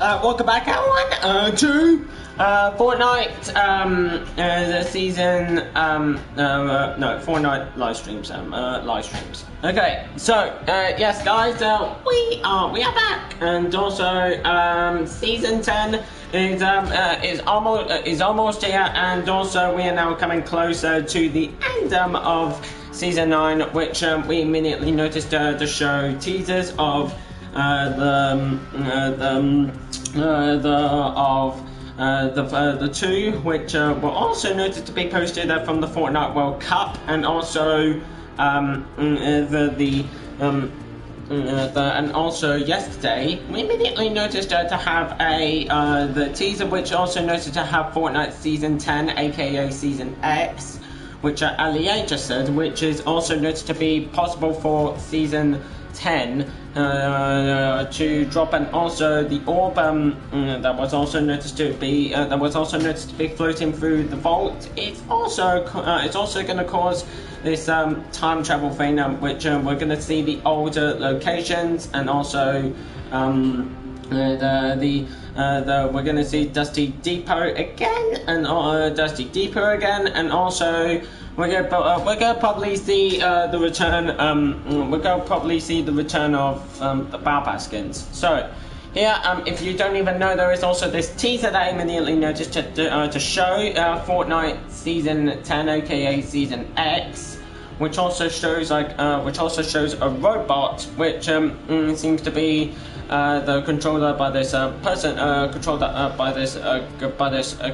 Welcome back, everyone, to Fortnite, the season, no, Fortnite live streams, Okay, so, yes, guys, we are back, and also, season 10 is almost here, and also we are now coming closer to the end of season 9, which we immediately noticed to show teasers of the two, which were also noted to be posted from the Fortnite World Cup, and also and also yesterday we immediately noticed to have the teaser, which also noted to have Fortnite Season 10, aka Season X, which Ali just said, which is also noted to be possible for Season 10 to drop, and also the orb that was also noticed to be floating through the vault. It's also going to cause this time travel thing, which we're going to see the older locations, and also we're going to see Dusty Depot again, and and also we're gonna probably see the return. We're gonna probably see the return of the Bao skins. So here, if you don't even know, there is also this teaser that I immediately noticed to show Fortnite Season 10, aka Season X, which also shows a robot, which seems to be the controller by this person, controlled by this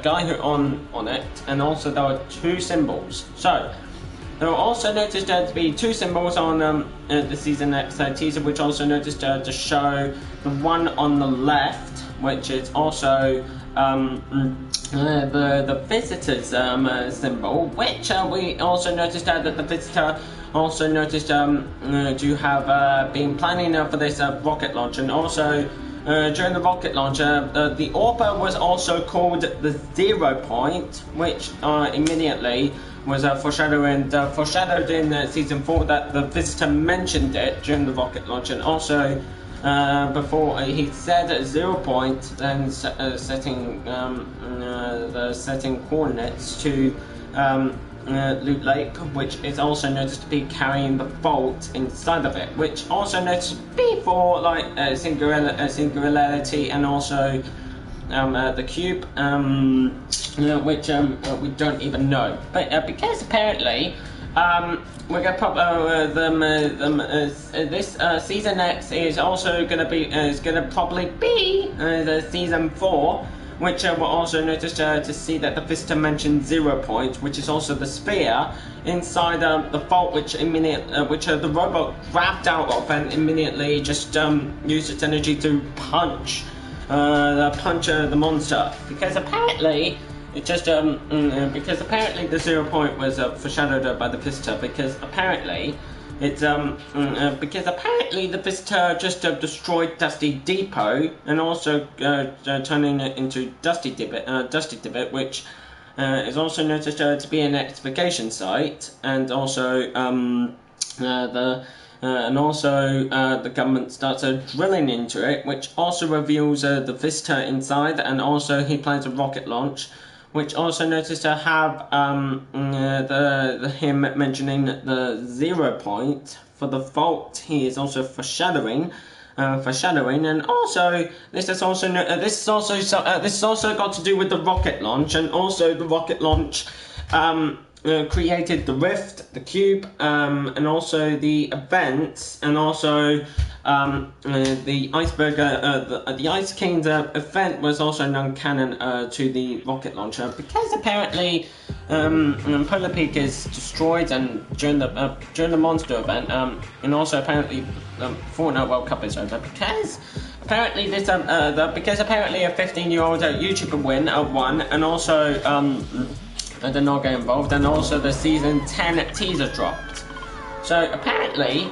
guy who on it, and also there are two symbols. So there were also noticed to be two symbols on the Season X teaser, which also noticed to show the one on the left, which is also the visitor's symbol, which we also noticed that the visitor also noticed to have been planning for this rocket launch, and also during the rocket launch, the orb was also called the 0 point, which immediately was foreshadowed in Season 4, that the visitor mentioned it during the rocket launch, and also before he said 0 point, then setting coordinates to Loot Lake, which is also noticed to be carrying the vault inside of it, which also noticed to be for like singularity, and also the cube, which we don't even know, but because apparently we're gonna this Season X is also gonna probably be the Season 4, which we're also noticed to see that the visitor mentioned 0 point, which is also the sphere inside the vault, which the robot grabbed out of and immediately just used its energy to punch the monster, because apparently it just because apparently the 0 point was foreshadowed by the visitor, because apparently it's apparently the visitor just destroyed Dusty Depot, and also turning it into Dusty Divot, which is also noticed to be an excavation site, and also the government starts drilling into it, which also reveals the visitor inside, and also he plans a rocket launch, which also noticed to have him mentioning the 0 point for the vault. He is also foreshadowing, and also this is also got to do with the rocket launch, and also the rocket launch created the rift, the cube, and also the events, and also the iceberg, the Ice King's event was also non-canon to the rocket launcher, because apparently Polar Peak is destroyed, and during the monster event, and also apparently Fortnite World Cup is over, because apparently this because apparently a 15-year-old YouTuber won, and also I did not get involved, and also the Season 10 teaser dropped. So apparently,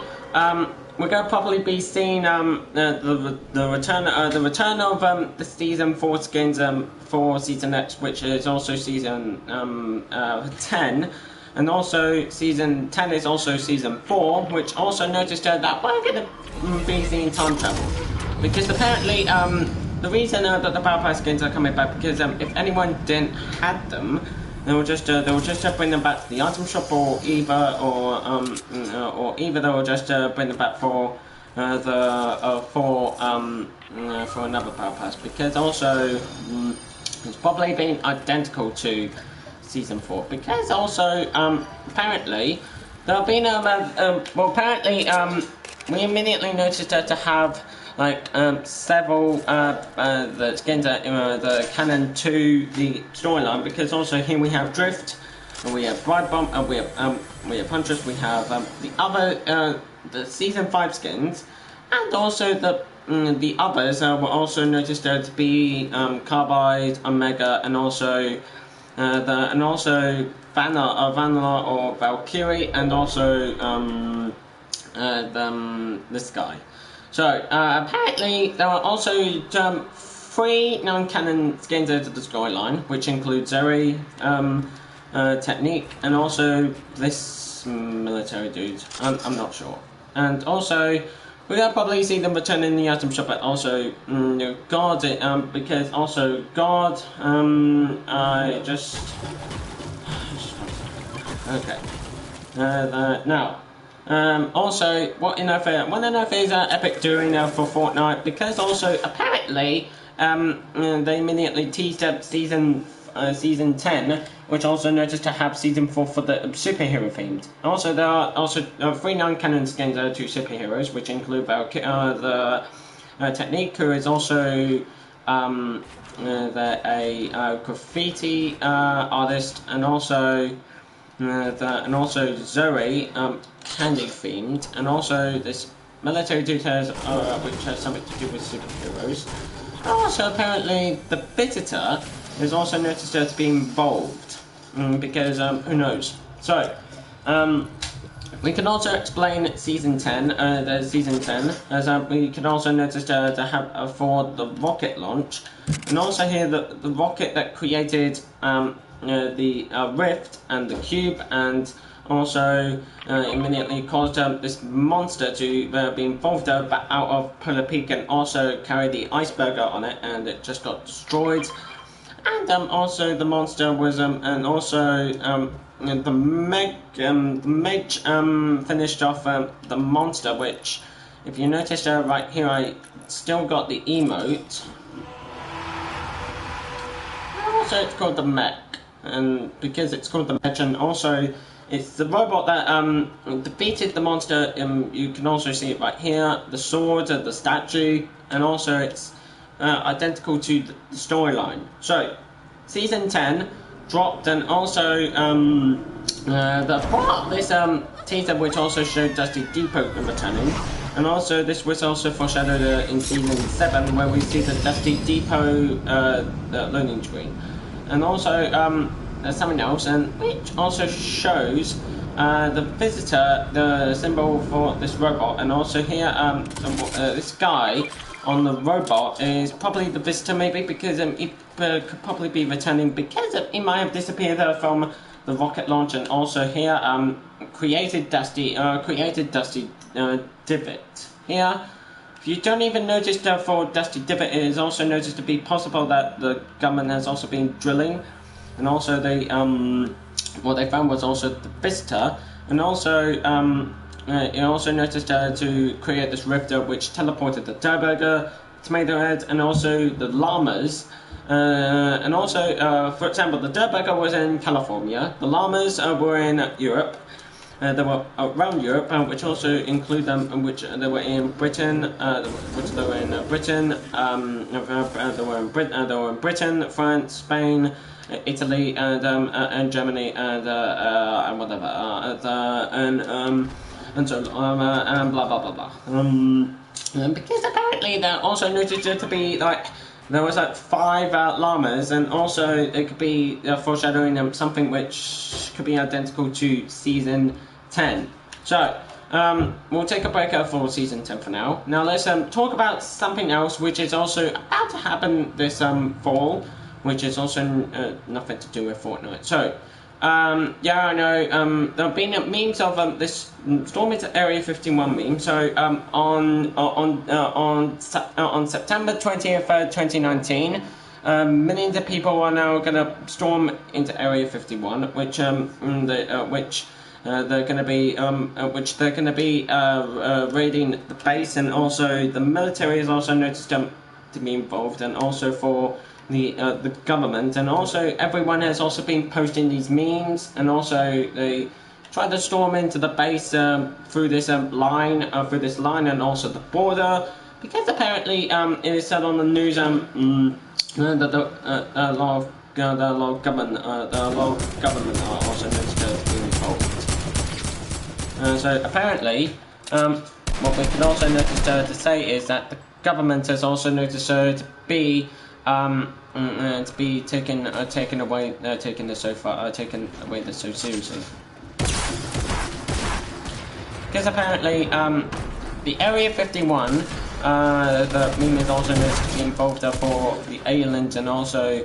we're going to probably be seeing the return of the Season 4 skins for Season X, which is also Season 10, and also Season 10 is also Season 4, which also noticed that we're going to be seeing time travel, because apparently the reason that the Battle Pass skins are coming back because if anyone didn't have them, they will just bring them back to the item shop, or either they will just bring them back for another Battle Pass, because also it's probably been identical to Season 4, because also apparently there have been we immediately noticed to have like several the skins that the canon to the storyline, because also here we have Drift, and we have Bride Bomb, and we have Huntress, we have the other the Season 5 skins, and also the others were also noticed to be Carbide, Omega, and also Vanilla or Valkyrie, and also this guy. So apparently there are also 3 non-canon skins out of the storyline, which include Zoe, Technique, and also this military dude. I'm not sure. And also we're gonna probably see them return in the item shop, but also Guard, because also Guard, I just okay. Now, also, what on earth is Epic doing for Fortnite? Because also apparently they immediately teased up season 10, which also noticed to have season 4 for the superhero themed. Also, there are also 3 non-canon skins to superheroes, which include the Technique, who is also a graffiti artist, and also Zoe, candy themed, and also this military details which has something to do with superheroes. Also, apparently, the Visitor is also noticed to be involved, because who knows. So, we can also explain Season 10, as we can also notice to have for the rocket launch, and also here the rocket that created the rift and the cube, and also immediately caused this monster to be involved out of Polar Peak, and also carry the iceberg on it, and it just got destroyed. And also the monster was and also the mage finished off the monster, which if you notice right here, I still got the emote. Also it's called the mech, and because it's called the mech, and also it's the robot that defeated the monster. You can also see it right here, the sword, the statue, and also it's identical to the storyline. So, Season 10 dropped, and also the part of this teaser which also showed Dusty Depot returning, and also this was also foreshadowed in Season 7, where we see the Dusty Depot loading screen, and also there's something else, and which also shows the Visitor, the symbol for this robot, and also here this guy on the robot is probably the Visitor, maybe, because he could probably be returning, because he might have disappeared from the rocket launch, and also here created Dusty Divot. Here, if you don't even notice for Dusty Divot, it is also noticed to be possible that the government has also been drilling, and also they what they found was also the Visitor, and also it also noticed to create this rifter which teleported the Durburger, Tomato Head, and also the llamas. And also, for example, the Durburger was in California, the llamas were in Europe. They were around Europe, which also include them, which they were in Britain, they were in Britain, France, Spain, Italy, and Germany, and whatever, and so and blah blah blah blah. Because apparently they also noticed to be like there was like 5 llamas, and also it could be foreshadowing something which could be identical to Season 10. So we'll take a break for Season 10 for now. Now let's talk about something else which is also about to happen this fall, which is also nothing to do with Fortnite. So Yeah, I know. There have been memes of this storm into Area 51 meme. So on September 20th, 2019, millions of people are now going to storm into Area 51, which they're going to be raiding the base, and also the military is also noticed to be involved, and also for the government, and also everyone has also been posting these memes, and also they tried to storm into the base through this line, and also the border, because apparently it is said on the news that a lot of government are also noticed to be involved. So apparently, what we can also notice to say is that the government has also noticed to be taken away this so seriously. Because apparently, the Area 51, the meme is also noticed to be involved for the aliens, and also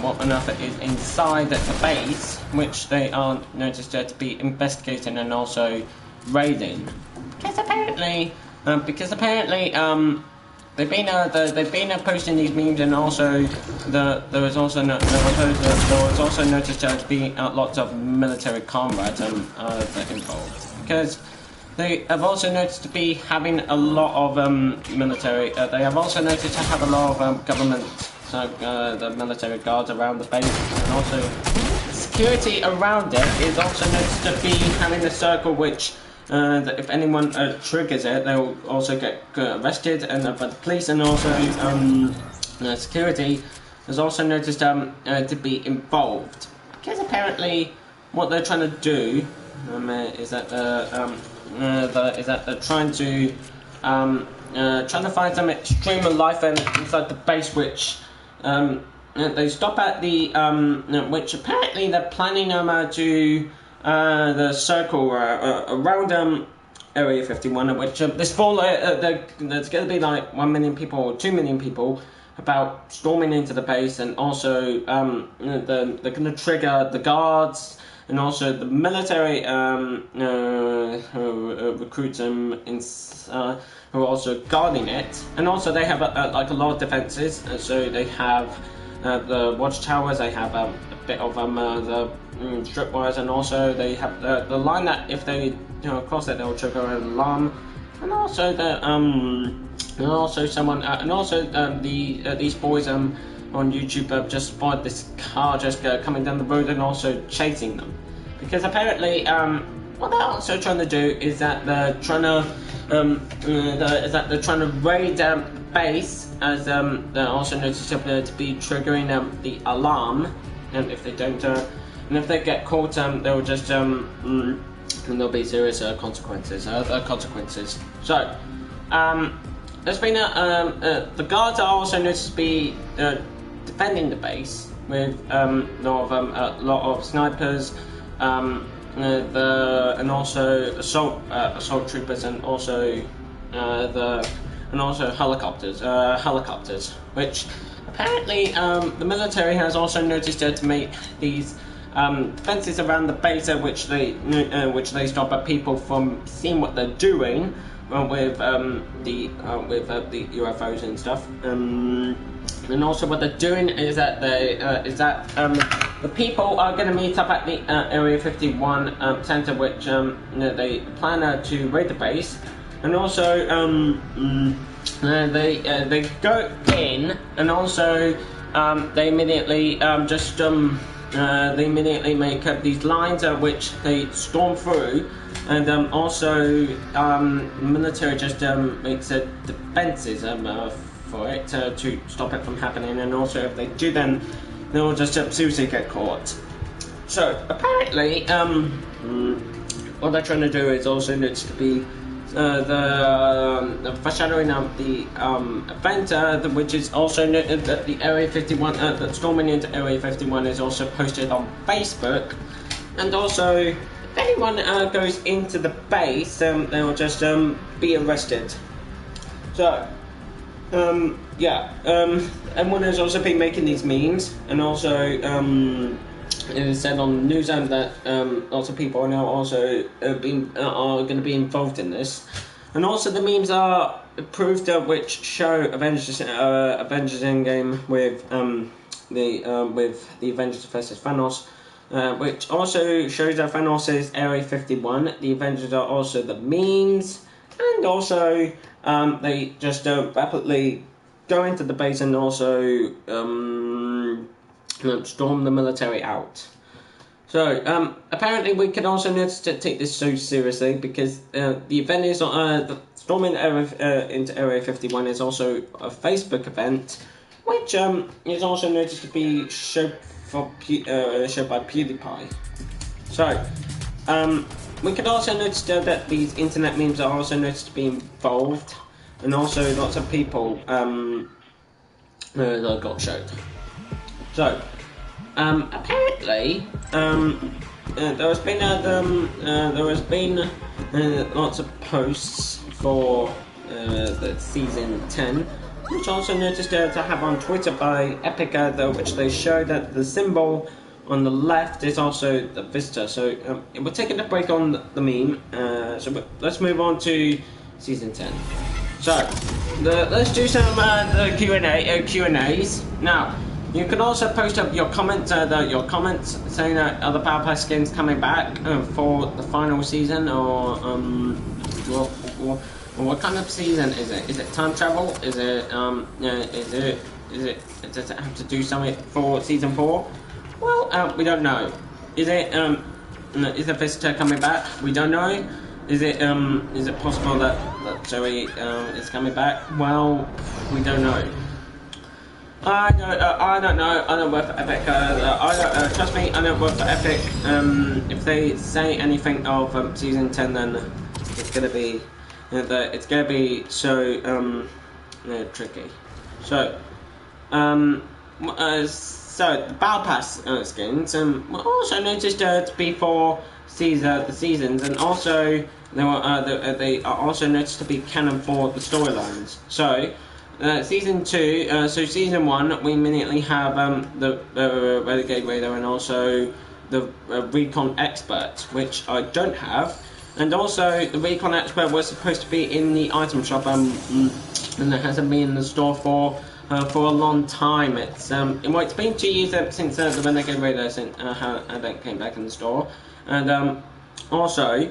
what enough is inside the base, which they are noticed to be investigating and also raiding. Because apparently, they've been posting these memes, and also there was also noticed to be lots of military comrades involved, because they have also noticed to be having a lot of military. They have also noticed to have a lot of government, the military guards around the base, and also security around it is also noticed to be having a circle which. That if anyone triggers it, they'll also get arrested and by the police, and also security is also noticed to be involved, because apparently what they're trying to do is that they're trying to find some extreme life inside the base, which they stop at the which apparently they're planning to. The circle around Area 51, which there's going to be like 1 million people or 2 million people about storming into the base, and also they're going to trigger the guards and also the military recruits who are also guarding it, and also they have like a lot of defenses. So they have the watchtowers, they have a bit of the strip wires, and also they have the line that if they cross it, they'll trigger an alarm, and also these boys on YouTube have just spotted this car just coming down the road and also chasing them, because apparently what they're also trying to do is that they're trying to raid the base, as they're also noticed to be triggering the alarm, and if they don't and if they get caught, they'll just and there'll be serious consequences. So there's been the guards are also noticed to be defending the base with a lot of snipers, and also assault troopers, and also helicopters, which apparently the military has also noticed to make these defenses around the base, which they stop people from seeing what they're doing with the UFOs and stuff. And also what they're doing is that the people are going to meet up at the Area 51 center, which they plan to raid the base, and also they go in, and also they immediately they immediately make up these lines which they storm through, and also the military just makes defenses for it to stop it from happening, and also if they do, then they'll just seriously get caught. So apparently what they're trying to do is also needs to be the foreshadowing of the event, which is also that the Area 51, that storming into Area 51 is also posted on Facebook, and also if anyone goes into the base, they'll just be arrested. So everyone has also been making these memes, and also it is said on the news that lots of people are now also are going to be involved in this, and also the memes are proved which show Avengers Endgame with the Avengers versus Thanos. Which also shows that Thanos is Area 51. The Avengers are also the memes, and also they just rapidly go into the base and also storm the military out. So apparently we can also notice to take this so seriously because the event is the storming into Area 51 is also a Facebook event, which is also noticed to be shown by PewDiePie. So, we could also notice that these internet memes are also noticed to be involved, and also lots of people that got showed. So, apparently, there has been lots of posts for the season 10. Which also noticed to have on Twitter by Epic, which they show that the symbol on the left is also the visitor. So we're taking a break on the meme. So let's move on to season 10. So let's do some the Q&As. Now you can also post up your comments saying that are the Battle Pass skins coming back for the final season or what kind of season is it? Is it time travel? Is it does it have to do something for season 4? Well, we don't know. Is the visitor coming back? We don't know. Is it possible that Zoe is coming back? Well, we don't know. I don't know. I don't work for Epic. Trust me, I don't work for Epic. If they say anything of season 10, then it's gonna be. It's going to be so tricky. So, so the Battle Pass skins were also noticed to be for the seasons, and also they are also noticed to be canon for the storylines. So, season 2, so season 1, we immediately have the Renegade Raider and also the Recon Expert, which I don't have. And also, the Recon Expert was supposed to be in the item shop, and it hasn't been in the store for a long time. It's been 2 years since the Renegade Raider came back in the store, and also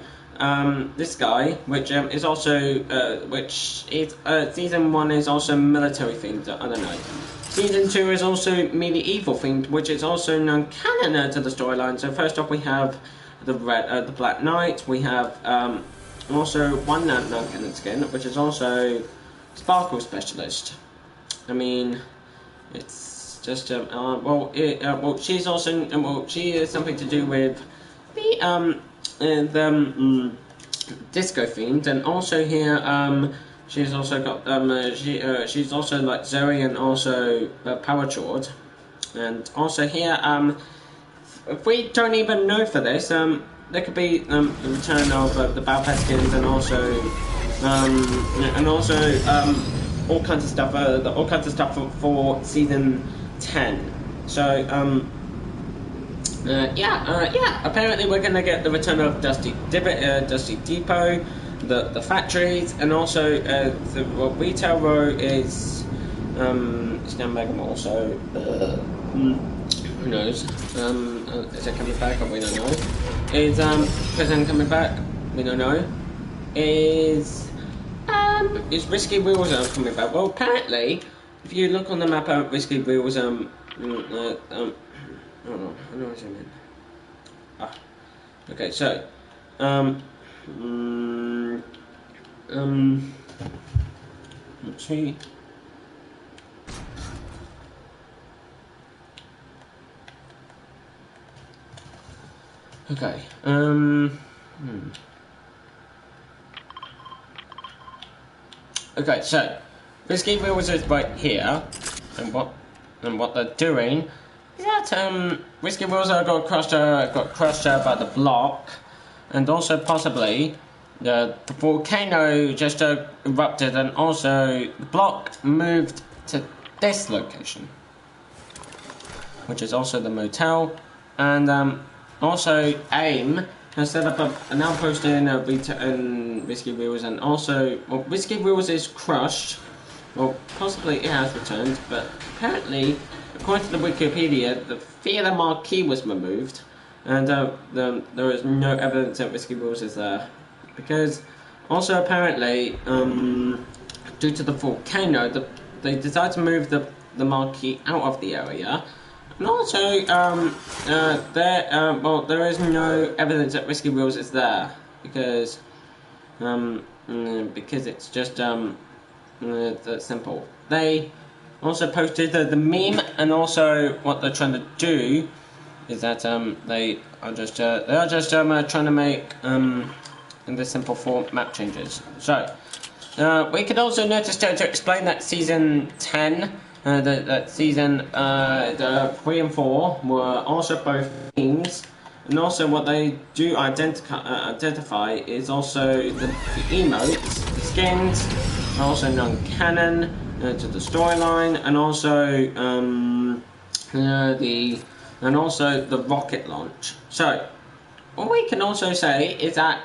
this guy, which is also season 1 is also military themed. I don't know. Season 2 is also medieval themed, which is also non-canon to the storyline. So first off, we have the Black Knight. We have also one non-canon skin, which is also Sparkle Specialist. I mean, it's just she's also she is something to do with the disco themed, and also here she's also got she's also like Zoe and also Power Chord, and also here if we don't even know for this, there could be the return of the Battle Pass skins, and also all kinds of stuff for season 10. So apparently we're gonna get the return of Dusty Depot, the factories, and also the retail row is now Mega Mall. So who knows? Is it coming back? Or we don't know. Is President coming back? We don't know. Is Risky Wheels coming back? Well, apparently, if you look on the map, Risky Wheels I don't know what I mean. Okay, so let's see. Okay. Okay, so Risky Wheels is right here, and what they're doing is that Risky Wheels got crushed by the block, and also possibly the volcano just erupted, and also the block moved to this location, which is also the motel. and also AIM has set up a now posted in Whiskey Wheels, and also Whiskey Wheels is crushed. Well, possibly it has returned, but apparently, according to the Wikipedia, the theatre marquee was removed, and there is no evidence that Whiskey Wheels is there. Because, also apparently, due to the volcano, they decided to move the marquee out of the area. And also, there is no evidence that Whiskey Wheels is there, because it's just that's simple. They also posted the meme, and also what they're trying to do is that they are just trying to make in this simple form map changes. So we could also notice to explain that season 10, that season 3 and 4 were also both themes. And also what they do identify is also the emotes, the skins, are also non-canon to the storyline, and also the rocket launch. So what we can also say is that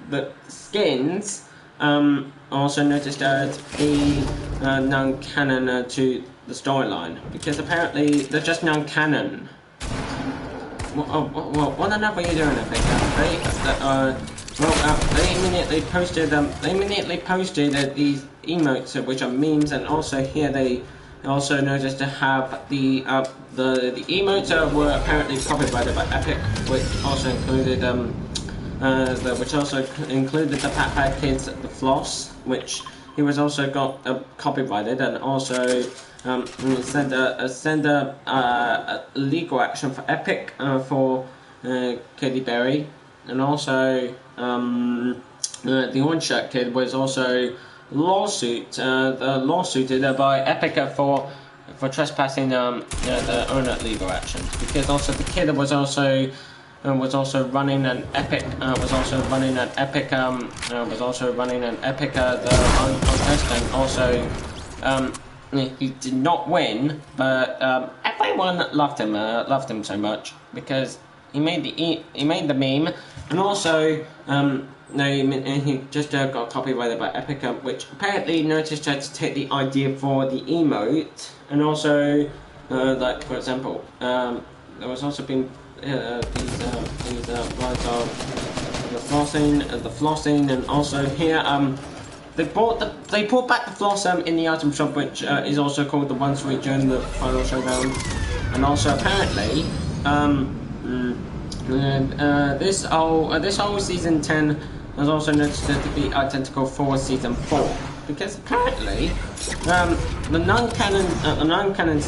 the skins also noticed to be non-canon to the storyline, because apparently they're just non-canon. What on earth are you doing, I think? They immediately posted these emotes, which are memes, and also here they also noticed to have the emotes were apparently copyrighted by Epic, which also included the Pat Kids, the Floss, which he was also got copyrighted, and also send a legal action for Epic for Katy Perry, and also the Orange Shirt Kid was also lawsuited by Epic for trespassing the owner legal actions, because also the kid was also running an Epic contest, and also he did not win, but everyone loved him so much because he made the meme, and also he just got copyrighted by Epic, which apparently noticed to take the idea for the emote, and also like for example, there was also been these lines of the flossing, and also here they brought back the floss in the item shop, which is also called the Once Week during the final showdown, and also apparently this whole season 10 was also noticed to be identical for season 4, because apparently the non-canon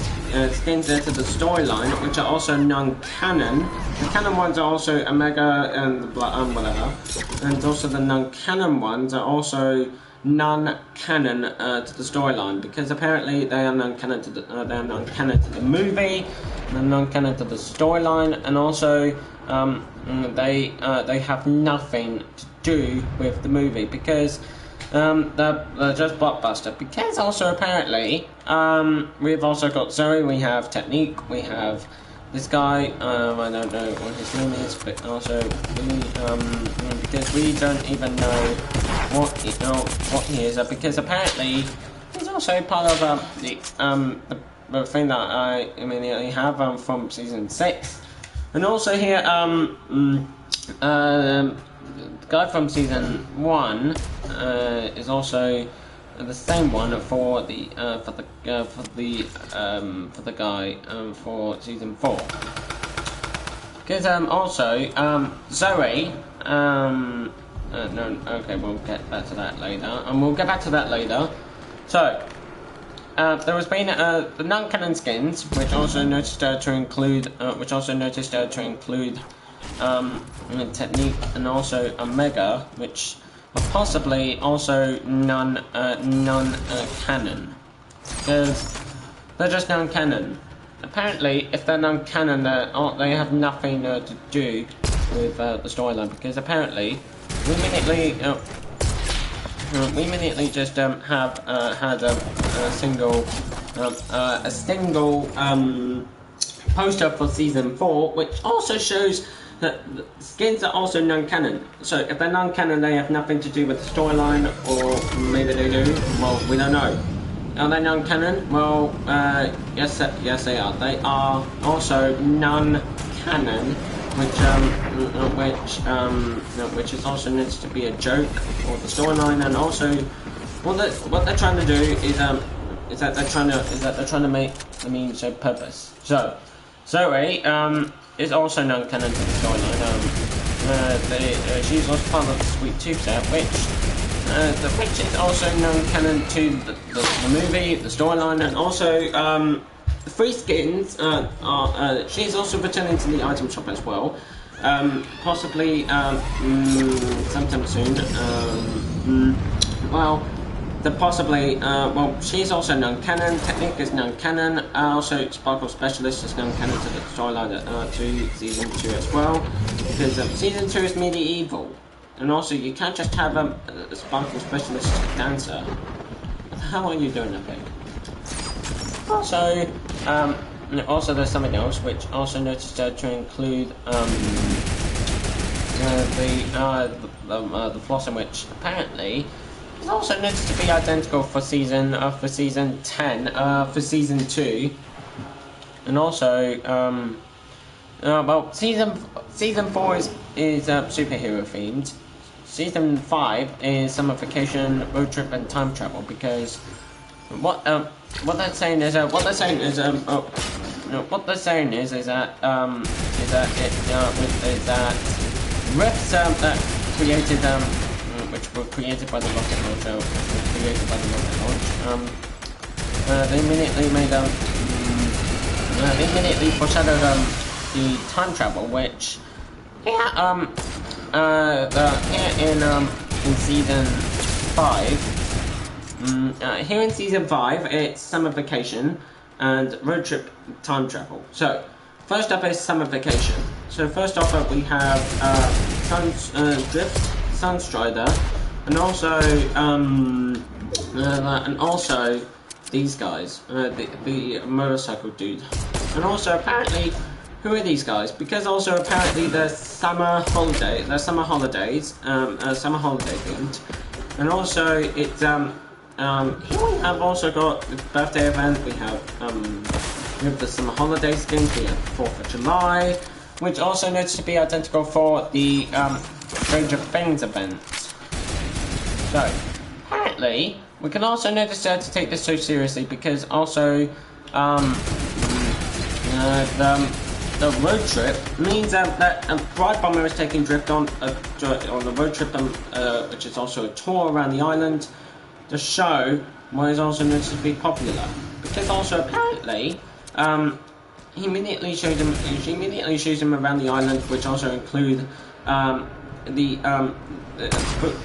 skins to the storyline, which are also non-canon. The canon ones are also Omega and whatever, and also the non-canon ones are also non-canon to the storyline, because apparently they are non-canon to the movie, they're non-canon to the storyline, and also they have nothing to do with the movie, because they're just blockbuster. Because also apparently we've also got Zoe, we have Technique, we have this guy, I don't know what his name is, but also because we don't even know what he is, because apparently he's also part of the thing that I immediately have from season 6, and also here the guy from season 1 is also the same one for the guy for season 4. Because also Zoe no, okay, we'll get back to that later, So there has been the non-canon skins, which also noticed to include Technique and also Omega, which are possibly also non-canon, because they're just non-canon. Apparently, if they're non-canon, they have nothing to do with the storyline, because apparently we immediately just have had a single poster for season 4, which also shows that the skins are also non-canon. So if they're non-canon, they have nothing to do with the storyline, or maybe they do. Well, we don't know. Are they non-canon? Well, yes they are. They are also non-canon, which is also meant to be a joke for the storyline, and also what they're trying to do is that they're trying to make the meme serve purpose. So Zoe is also non-canon to the storyline. She's also part of the Sweet Tooth set, which is also non-canon to the movie, the storyline, and also the free skins she's also returning to the item shop as well, possibly sometime soon. She's also non-canon. Technique is non-canon. Also, Sparkle Specialist is non-canon to the storyline to season 2 as well, because season 2 is medieval, and also you can't just have a Sparkle Specialist dancer. What the hell are you doing up here? Also, there's something else which also noticed to include the Blossom, which apparently is also noticed to be identical for season 10, for season 2, and also season 4 is superhero themed. Season 5 is summer vacation, road trip, and time travel, because what they're saying is that rifts that created which were created by the rocket launch, they immediately foreshadowed the time travel, which in season 5. Here in season 5, it's summer vacation and road trip time travel. So first up is summer vacation. So first off we have Drift, Sunstrider, and also these guys, the motorcycle dude. And also apparently, who are these guys? Because also apparently they're summer holiday themed. And also it's here we have also got the birthday event. We have the summer holiday skins. We have 4th of July, which also needs to be identical for the Stranger Things event. So apparently we can also notice to take this so seriously, because also the road trip means that Bride Bomber is taking Drift on the road trip, which is also a tour around the island. The show was also noticed to be popular, because also apparently she immediately shows him around the island, which also include the book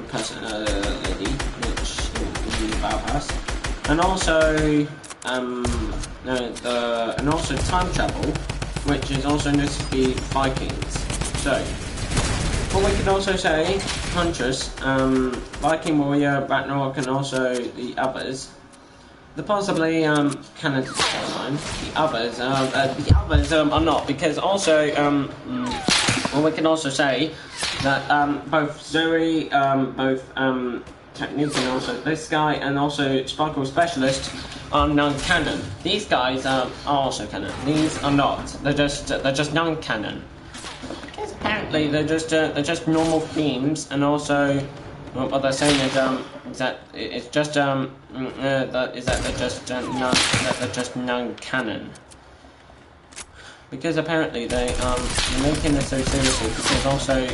person lady, which is the Bauhaus, and also time travel, which is also noticed to be Vikings. So what we can also say, Huntress, Viking Warrior, Ragnarok, and also the others, the possibly canon storyline. The others are not, because also well, we can also say that both Zoe, Technique, and also this guy, and also Sparkle Specialist are non-canon. These guys are also canon. These are not. They're just non-canon. Because apparently they're just normal themes, and also what they're saying is that it's just they're just non-canon. Because apparently they're making this so seriously, because also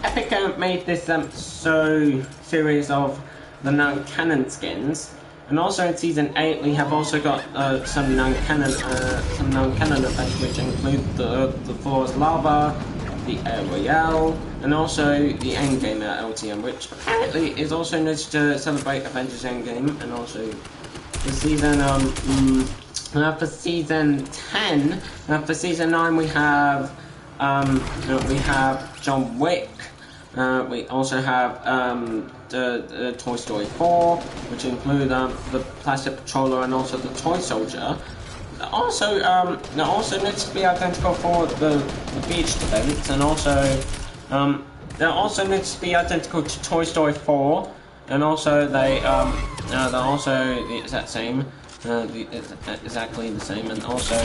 Epic made this so series of the non-canon skins, and also in season 8 we have also got some non-canon events, which include the Floor's Lava, the Air Royale, and also the Endgame LTM, which apparently is also noticed to celebrate Avengers Endgame, and also the season for season 10, for season 9 we have John Wick. We also have the Toy Story 4, which include the Plastic Patroller and also the Toy Soldier. also needs to be identical for the beach events, and also they also needs to be identical to Toy Story 4, and also they're also the exact same, exactly the same, and also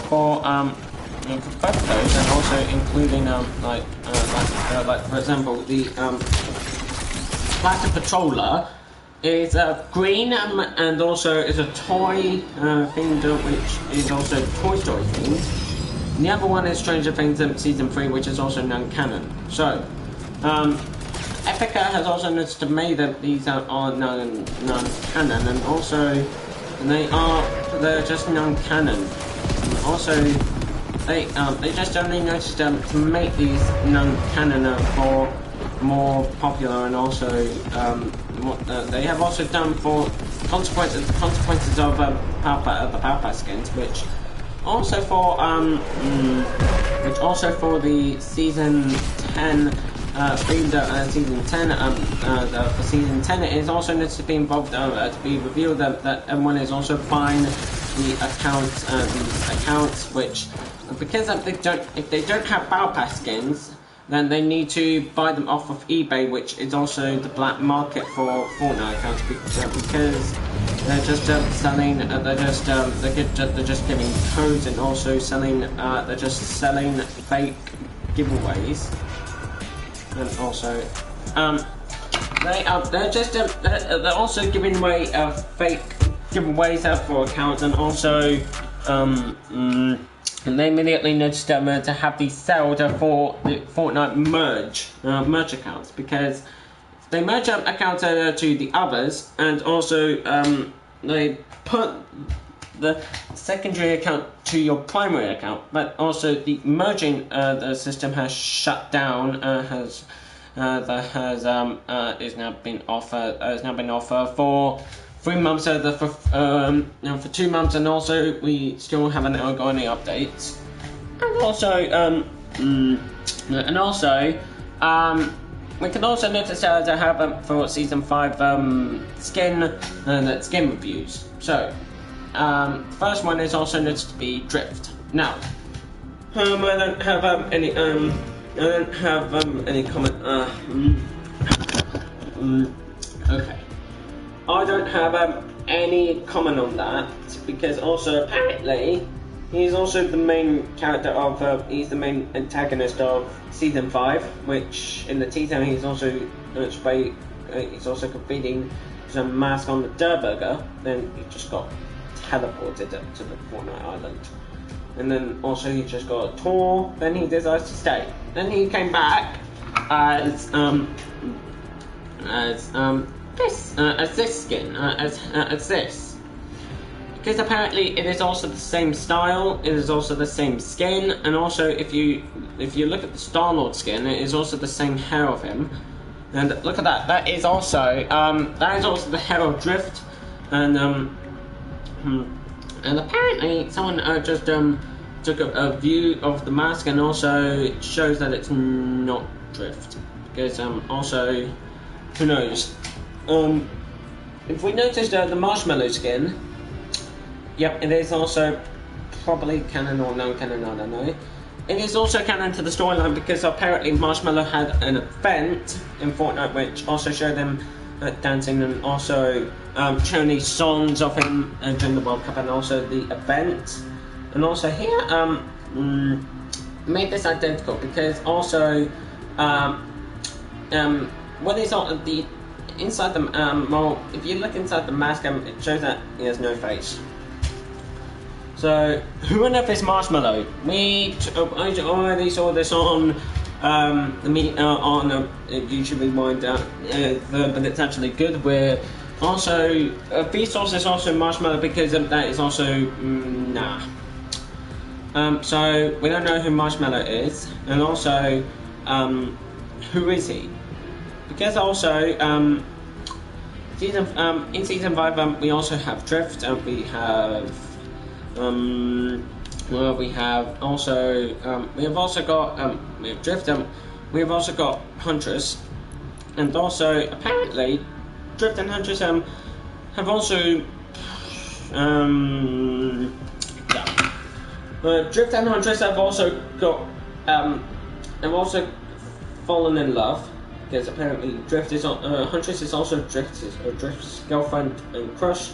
for both of those, and also including like for example the Plastic Patroller is green and also is a toy themed, which is also Toy Story themed. And the other one is Stranger Things Season 3, which is also non-canon. So, Epica has also noticed to me that these are non-canon, and also they're just non-canon. And also, they just only noticed to make these non-canon for more popular, and also they have also done for consequences of the Power Pass skins, which also for the season 10 season 10 for season 10 it is also needs to be involved to be revealed that everyone is also buying the accounts these accounts, which because if they don't have Power Pass skins, then they need to buy them off of eBay, which is also the black market for Fortnite accounts, because they're just selling, they're just giving codes, and also selling, they're just selling fake giveaways, and also they're also giving away fake giveaways for accounts, and also and they immediately noticed to have these sold for the Fortnite merge accounts, because they merge up accounts to the others, and also they put the secondary account to your primary account, but also the merging the system has shut down, is now been offered for 3 months, for 2 months, and also we still haven't got any updates. And also, we can also notice to have for season 5 skin reviews. So, first one is also noticed to be Drift. Now, I don't have any comment. Okay. I don't have any comment on that, because also apparently he's also the main character of he's the main antagonist of season 5, which in the teaser he's also competing some mask on the Durburger. Then he just got teleported to the Fortnite island, and then also he just got a tour. Then he decides to stay. Then he came back as this skin, as this, because apparently it is also the same style, it is also the same skin, and also if you look at the Star-Lord skin, it is also the same hair of him, and look at that. That is also the hair of Drift, and apparently someone just took a view of the mask, and also it shows that it's not Drift, because also who knows. If we noticed the marshmallow skin, yep, it is also probably canon or non-canon, I don't know. It is also canon to the storyline, because apparently Marshmallow had an event in Fortnite which also showed him dancing, and also showing these songs of him during the World Cup, and also the event. And also here, made this identical, because also what is on the inside the well, if you look inside the mask, it shows that he has no face. So who on earth is Marshmallow? I already saw this on the media on YouTube Rewind, but it's actually good. Where also Vsauce is also Marshmallow, because that is also nah. So we don't know who Marshmallow is, and also who is he? Because also in season 5 we also have Drift, and we have we have also got we have Drift, we have also got Huntress, and also apparently Drift and Huntress have also yeah. Drift and Huntress have also got have also fallen in love, because apparently Drift is Huntress is also Drift's girlfriend and crush.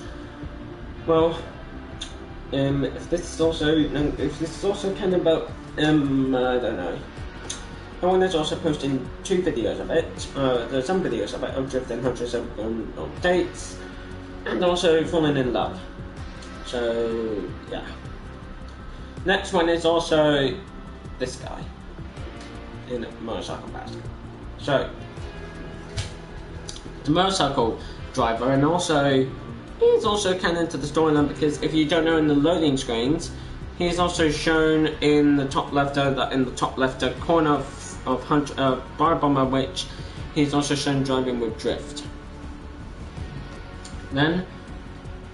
Well, if this is also kind of about I don't know. Someone is also posting 2 videos of it. There's some videos of it of Drift and Huntress have gone on dates and also falling in love. So yeah. Next one is also this guy in motorcycle mask. So the motorcycle driver, and also he's also canon to the storyline, because if you don't know, in the loading screens, he's also shown in the top left corner of Bar Bomber, which he's also shown driving with Drift. Then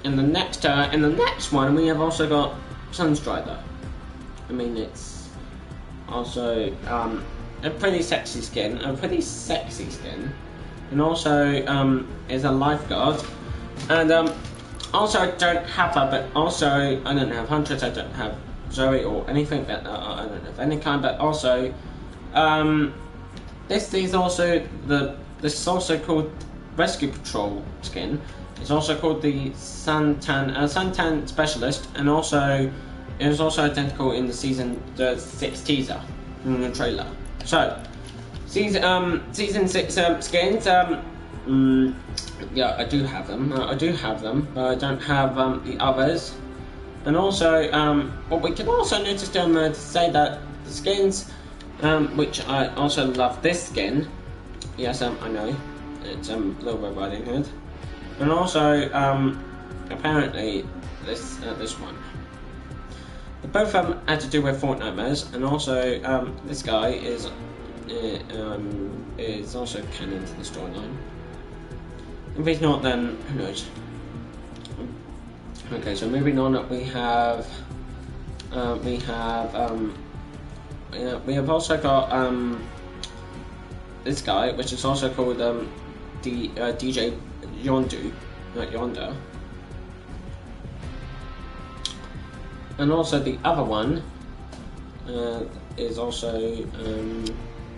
in the next one, we have also got Sunstrider. I mean, it's also a pretty sexy skin, and also is a lifeguard. And also I don't have her, but also I don't have Huntress, I don't have Zoe or anything that I don't have any kind. But also this is also called Rescue Patrol skin. It's also called the Suntan Specialist, and also it was also identical in the season 6 teaser in the trailer. So season 6 skins. Yeah, I do have them. But I don't have the others. And also, what we can also notice to say that the skins, which I also love this skin. Yes, I know it's Little Red Riding Hood, and also apparently this one. But both of them had to do with Fortnite mez, and also this guy is also canon to the storyline. If he's not, then who knows? Okay, so moving on, we have also got this guy, which is also called DJ Yondu, not Yonda. And also the other one is also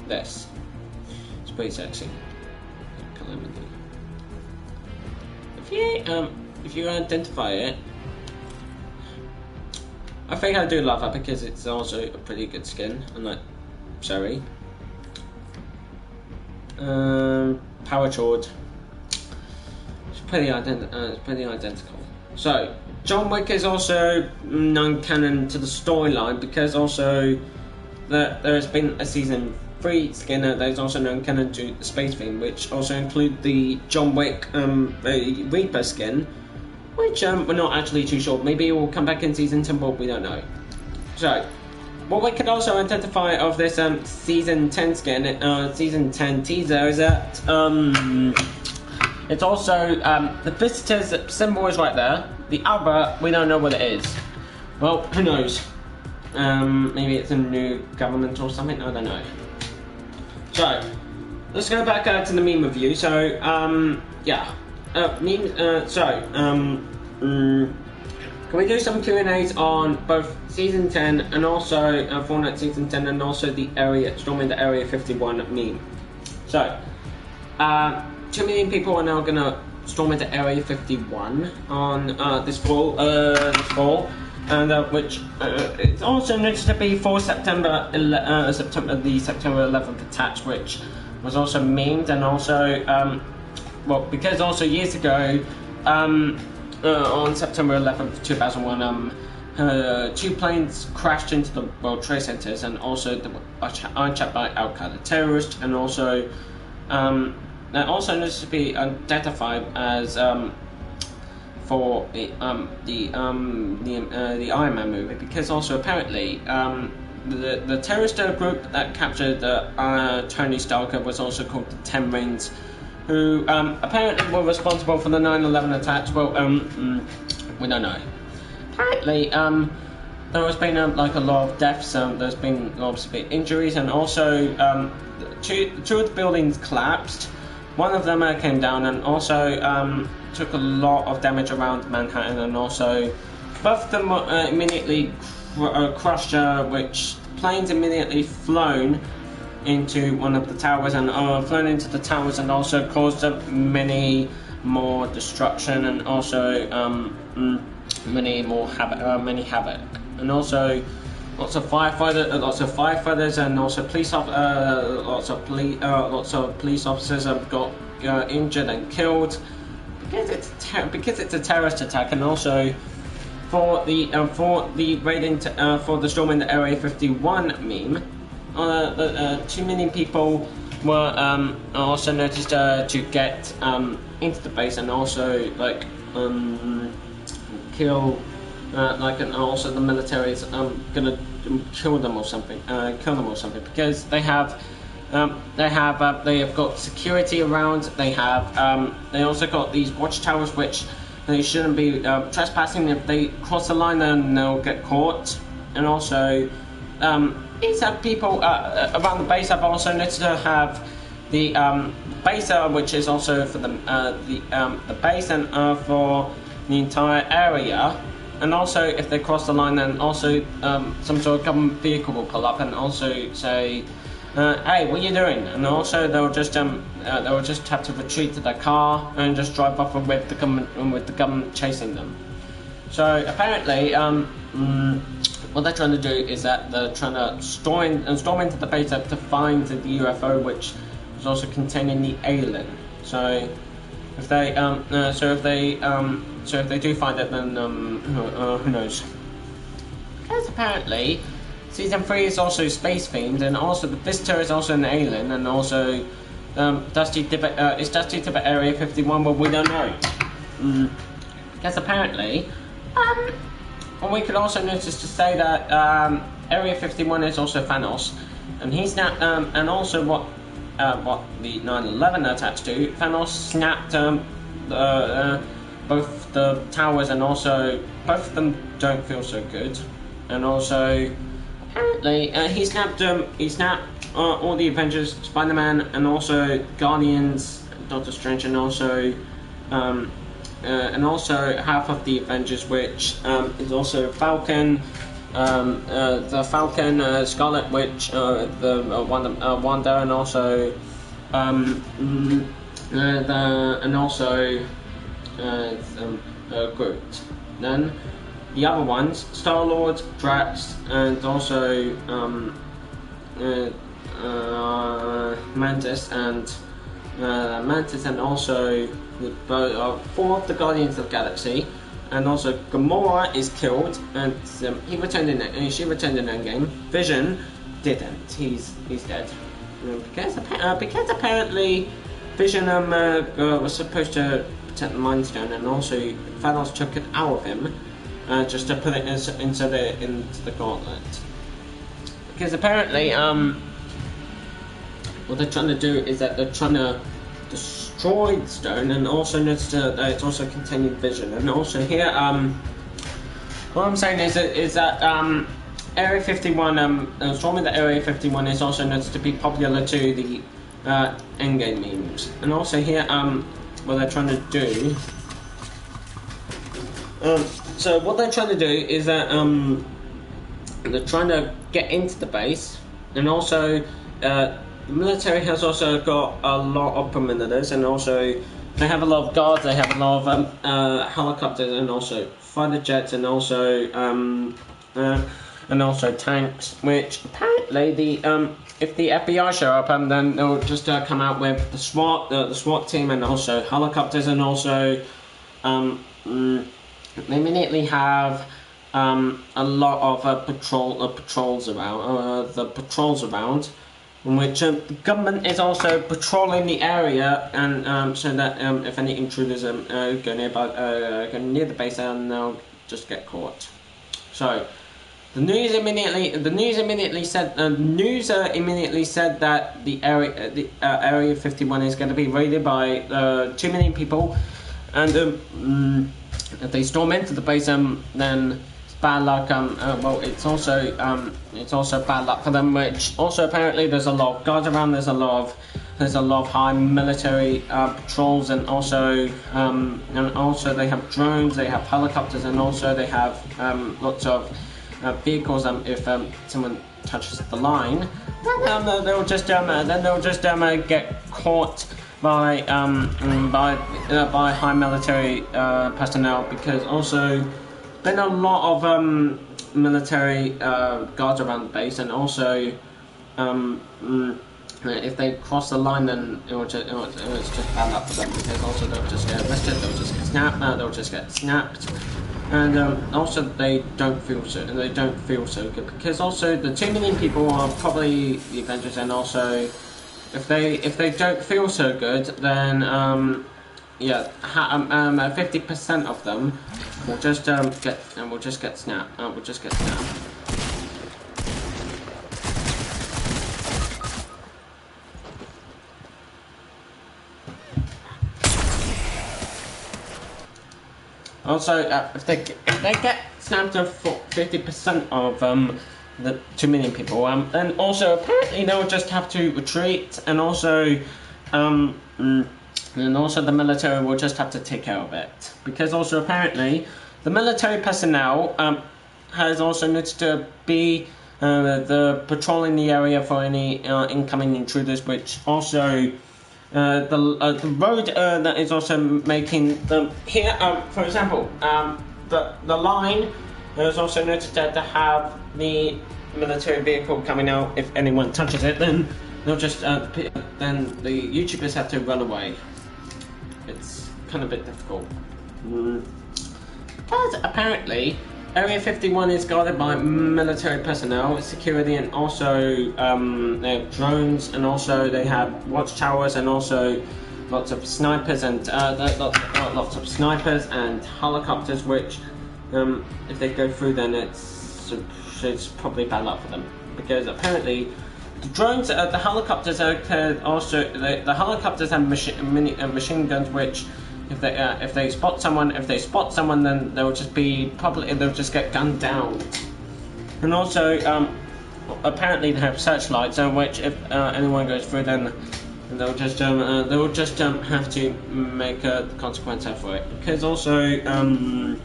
this. It's pretty sexy. Calamity. If you identify it, I think I do love her because it's also a pretty good skin. Unlike Sherry. Power Chord. It's pretty identical. So John Wick is also non-canon to the storyline, because also there has been a season 3 skin that is also non-canon to the space theme, which also include the John Wick Reaper skin, which we're not actually too sure. Maybe it will come back in season 10, but we don't know. So what we could also identify of this season 10 skin, season 10 teaser, is that it's also the visitor's symbol is right there. The other, we don't know what it is. Well, who knows? Maybe it's a new government or something. I don't know. So let's go back to the meme review. So yeah, memes. Can we do some Q&As on both season 10 and also Fortnite season 10, and also the storming the Area 51 meme? So 2 million people are now gonna storm into Area 51 on this fall, and which it's also needs to be for September 11th attach, which was also memed, and also well, because also years ago on September 11th 2001 2 planes crashed into the World Trade Centers, and also the unchecked by Al Qaeda terrorists, and also that also needs to be identified as for the Iron Man movie, because also apparently the terrorist group that captured Tony Stark was also called the 10 Rings, who apparently were responsible for the 9/11 attacks. Well, we don't know. Apparently, there has been like a lot of deaths. There's been obviously injuries, and also two of the buildings collapsed. One of them came down, and also took a lot of damage around Manhattan, and also both of them immediately crushed, which planes immediately flown into one of the towers and flown into the towers and also caused many more destruction and also many havoc, and also lots of firefighters and also lots of police officers have got injured and killed because it's a terrorist attack. And also for the storm in the Area 51 meme, too many people were also noticed to get into the base and also like kill and also the military is gonna kill them or something because they have got security around. They also got these watchtowers which they shouldn't be trespassing. If they cross the line, then they'll get caught. And also these people around the base have also noticed to have the base, which is also for the base and for the entire area. And also, if they cross the line, then also some sort of government vehicle will pull up and also say, "Hey, what are you doing?" And also they'll just have to retreat to their car and just drive off with the government chasing them. So apparently, what they're trying to do is that they're trying to storm into the base to find the UFO, which is also containing the alien. So if they do find it, then who knows? Because apparently, season 3 is also space themed, and also the visitor is also an alien, and also Dusty Tibbet is Dusty Tibbet Area 51, but we don't know. Because apparently, we could also notice to say that Area 51 is also Thanos, and he's now and also what the 9/11 attached to. Thanos snapped both the towers, and also both of them don't feel so good. And also apparently he snapped all the Avengers, Spider-Man, and also Guardians, Doctor Strange, and also half of the Avengers, which is also Falcon, the Falcon, Scarlet Witch, the Wanda, and also Groot. Then the other ones, Star-Lord, Drax, and also Mantis, and also 4 of the Guardians of the Galaxy, and also Gamora is killed, and she returned in Endgame. Vision didn't. He's dead because apparently Vision was supposed to protect the Mind Stone, and also Thanos took it out of him just to put it into the gauntlet. Because apparently what they're trying to do is that they're trying to destroy the stone, and also notice that it's also containing Vision. And also here, what I'm saying is that Area 51, storming the Area 51 is also noticed to be popular to the Endgame memes. And also here, what they're trying to do. So what they're trying to do is that they're trying to get into the base, and also the military has also got a lot of perimeters, and also they have a lot of guards, they have a lot of helicopters, and also fighter jets, and also tanks. Which apparently if the FBI show up, then they'll just come out with the SWAT team, and also helicopters, and also they immediately have a lot of patrols around, in which the government is also patrolling the area, and so that if any intruders go near the base, they'll just get caught. So the news immediately said that the Area 51 is going to be raided by too many people, and if they storm into the base, then it's bad luck. It's also bad luck for them. Which also apparently there's a lot of guards around. There's a lot of high military patrols, and also they have drones, they have helicopters, and also they have lots of vehicles if someone touches the line, then they'll just get caught by high military personnel, because also been a lot of military guards around the base, and also if they cross the line, then it's just bad luck for them, because also they'll just get arrested, they'll just get snapped, and also they don't feel so good, because also the 2 million people are probably the Avengers, and also if they don't feel so good, then 50% of them will just get snapped. Also, if they get snapped of 50% of the 2 million people, and also apparently they'll just have to retreat, and also the military will just have to take care of it, because also apparently the military personnel has also needs to be patrolling the area for any incoming intruders, which also the road that is also making them here, for example, the line is also noted to have the military vehicle coming out. If anyone touches it, then they'll just then the YouTubers have to run away. It's kind of a bit difficult. But apparently, Area 51 is guarded by military personnel, security, and also they have drones, and also they have watchtowers, and also lots of snipers and lots of snipers and helicopters. Which, if they go through, then it's probably bad luck for them, because apparently the drones, the helicopters the helicopters have machine guns, which if they spot someone, then they'll just get gunned down. And also apparently they have searchlights, which if anyone goes through, then they'll just have to make a consequence for it, because also it's kind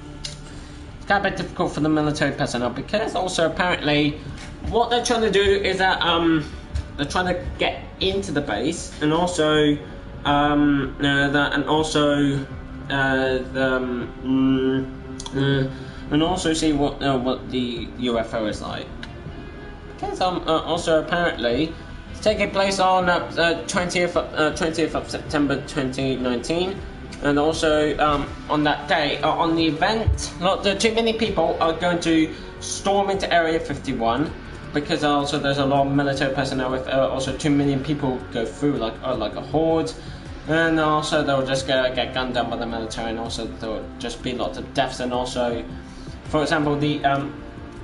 of a bit difficult for the military personnel, because also apparently what they're trying to do is that they're trying to get into the base, and also and also see what the UFO is like, because also apparently it's taking place on 20th of September 2019, and also on that day, on the event, too many people are going to storm into Area 51, because also there's a lot of military personnel. With also 2 million people go through like a horde, and also they'll just get gunned down by the military, and also there'll just be lots of deaths. And also, for example, the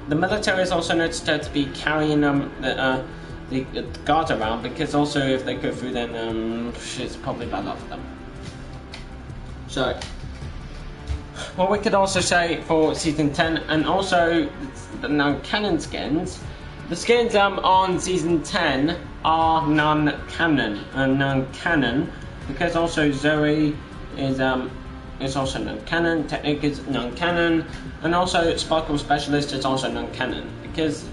military is also noticed to be carrying the guards around, because also if they go through, then it's probably bad luck for them. So, what we could also say for season 10, and also the non-canon skins. The skins on season 10 are non-canon, because also Zoe is also non-canon, Technique is non-canon, and also Sparkle Specialist is also non-canon, because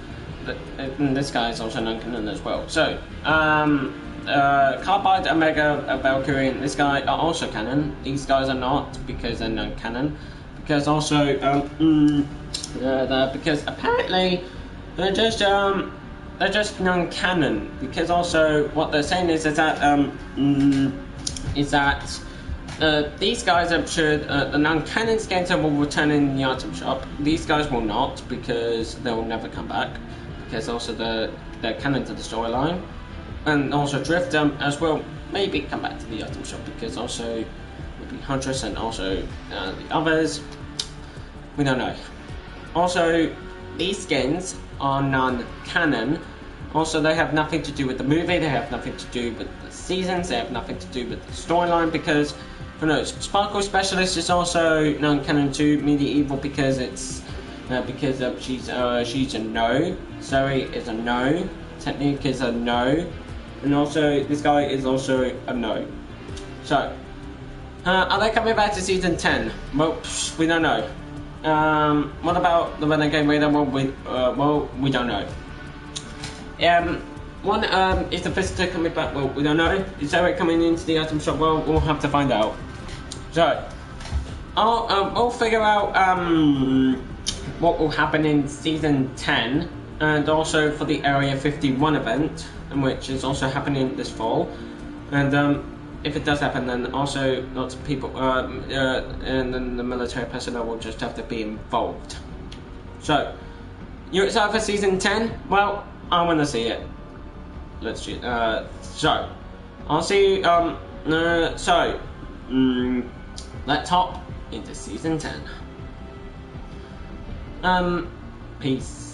this guy is also non-canon as well. So Carbide, Omega, Valkyrie, and this guy are also canon. These guys are not, because they're non-canon, because also because apparently they're just non-canon, because also what they're saying is that these guys should the non-canon skater will return in the item shop. These guys will not, because they will never come back, because also they're canon to the storyline. And also Drift as well maybe come back to the item shop, because also maybe Huntress and also the others, we don't know. Also, these skins are non-canon. Also, they have nothing to do with the movie, they have nothing to do with the seasons, they have nothing to do with the storyline, because who knows, Sparkle Specialist is also non-canon to Medieval, because it's she's a no, Zoe is a no, Technique is a no, and also this guy is also a no. So, are they coming back to season 10? Well, we don't know. What about the Renegade Raider? Well, we don't know. Is the visitor coming back? Well, we don't know. Is Eric coming into the item shop? Well, we'll have to find out. So, we'll figure out what will happen in Season 10, and also for the Area 51 event, which is also happening this fall. And if it does happen, then also lots of people, and then the military personnel will just have to be involved. So, you excited for Season 10? Well, I want to see it. Let's see. So, I'll see. Let's hop into Season 10. Peace.